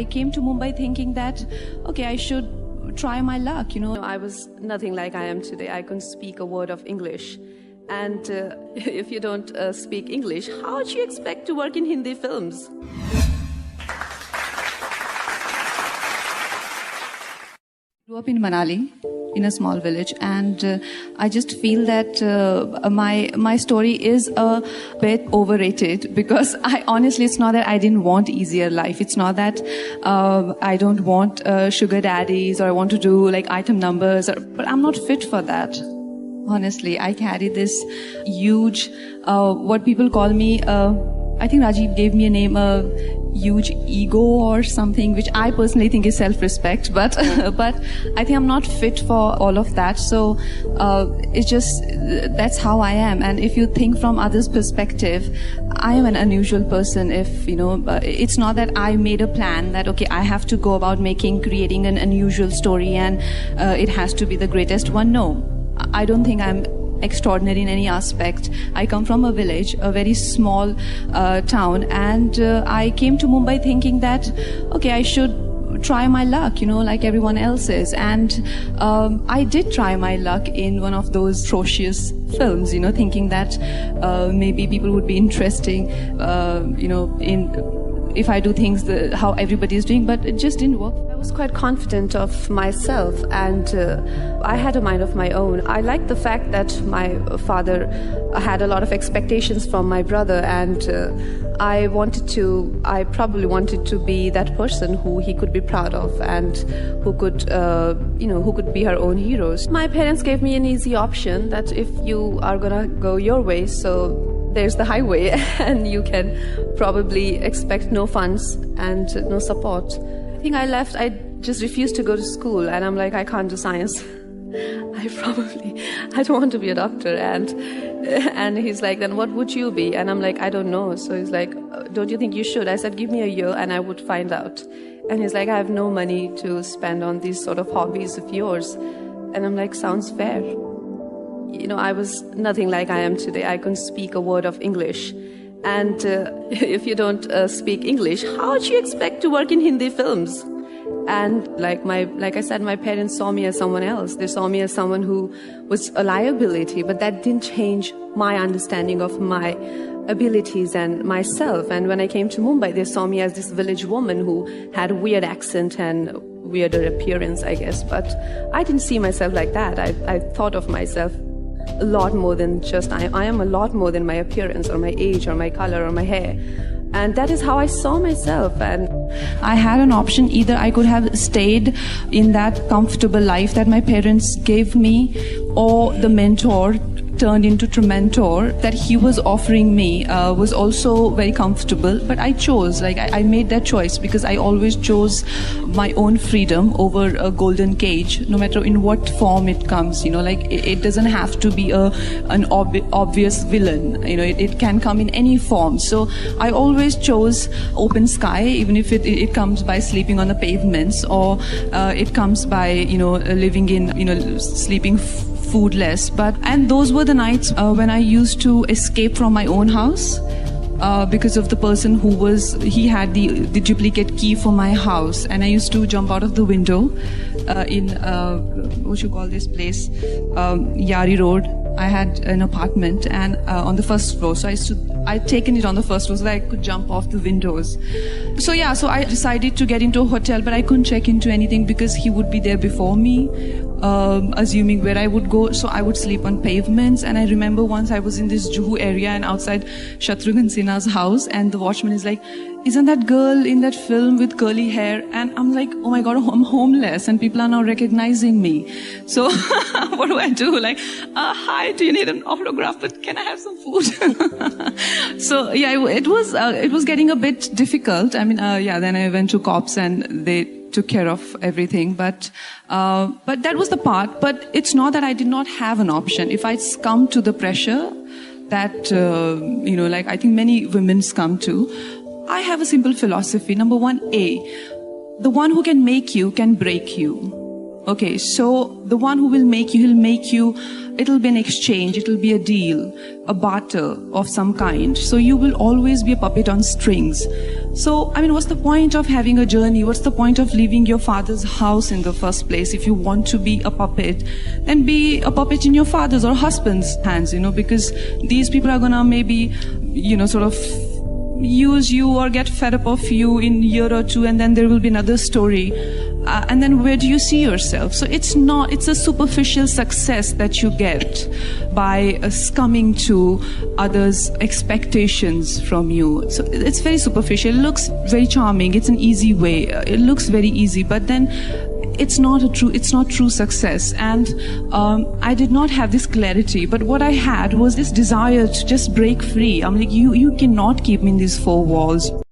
I came to Mumbai thinking that, okay, I should try my luck, I was nothing like I am today. I couldn't speak a word of English. And if you don't speak English, how do you expect to work in Hindi films? Grew up in Manali, in a small village, and I just feel that my story is a bit overrated, because honestly, it's not that I didn't want easier life. It's not that I don't want sugar daddies, or I want to do like item numbers, but I'm not fit for that. Honestly, I carry this huge, what people call me, I think Rajiv gave me a name, a huge ego or something, which I personally think is self-respect, but I think I'm not fit for all of that. So it's just, that's how I am. And if you think from others' perspective, I am an unusual person. If it's not that I made a plan that, okay, I have to go about creating an unusual story and it has to be the greatest one. No, I don't think I'm extraordinary in any aspect. I come from a village, a very small town, and I came to Mumbai thinking that, okay, I should try my luck, like everyone else is. And I did try my luck in one of those atrocious films, thinking that maybe people would be interesting, in if I do things how everybody is doing, but it just didn't work. I was quite confident of myself, and I had a mind of my own. I liked the fact that my father had a lot of expectations from my brother, and I probably wanted to be that person who he could be proud of, and who could be her own heroes. My parents gave me an easy option that if you are gonna go your way, so there's the highway, and you can probably expect no funds and no support. I think I just refused to go to school, and I'm like, I can't do science. I don't want to be a doctor. And he's like, then what would you be? And I'm like, I don't know. So he's like, don't you think you should? I said, give me a year and I would find out. And he's like, I have no money to spend on these sort of hobbies of yours. And I'm like, sounds fair. I was nothing like I am today. I couldn't speak a word of English. And if you don't speak English, how do you expect to work in Hindi films? And like I said, my parents saw me as someone else. They saw me as someone who was a liability, but that didn't change my understanding of my abilities and myself. And when I came to Mumbai, they saw me as this village woman who had a weird accent and weirder appearance, I guess. But I didn't see myself like that. I thought of myself a lot more than just, I am a lot more than my appearance or my age or my color or my hair. And that is how I saw myself. And I had an option. Either I could have stayed in that comfortable life that my parents gave me, or the mentor turned into Trementor that he was offering me was also very comfortable. But I chose, I made that choice because I always chose my own freedom over a golden cage, no matter in what form it comes. It doesn't have to be an obvious villain. It can come in any form. So I always chose open sky, even if it comes by sleeping on the pavements, or it comes by living in sleeping foodless. And those were the nights when I used to escape from my own house because of the person he had the duplicate key for my house, and I used to jump out of the window in what you call this place, Yari Road. I had an apartment and on the first floor, so I'd taken it on the first floor so that I could jump off the windows. So I decided to get into a hotel, but I couldn't check into anything because he would be there before me, assuming where I would go. So I would sleep on pavements. And I remember once I was in this Juhu area and outside Shatrughan Sinha's house, and the watchman is like, isn't that girl in that film with curly hair? And I'm like, oh my God, I'm homeless and people are now recognizing me. So what do I do? Hi, do you need an autograph? But can I have some food? So yeah, it was getting a bit difficult. I mean, then I went to cops and they took care of everything. But that was the part. But it's not that I did not have an option. If I succumbed to the pressure that, I think many women succumb to, I have a simple philosophy. Number one, the one who can make you can break you. Okay, so the one who will make you, he'll make you, it'll be an exchange, it'll be a deal, a barter of some kind. So you will always be a puppet on strings. So, I mean, what's the point of having a journey? What's the point of leaving your father's house in the first place? If you want to be a puppet, then be a puppet in your father's or husband's hands, because these people are gonna maybe, sort of use you or get fed up of you in a year or two, and then there will be another story. And then where do you see yourself? So it's a superficial success that you get by succumbing to others' expectations from you. So it's very superficial. It looks very charming. It's an easy way. It looks very easy, but then it's not true success. And I did not have this clarity, but what I had was this desire to just break free. I'm like, you cannot keep me in these four walls.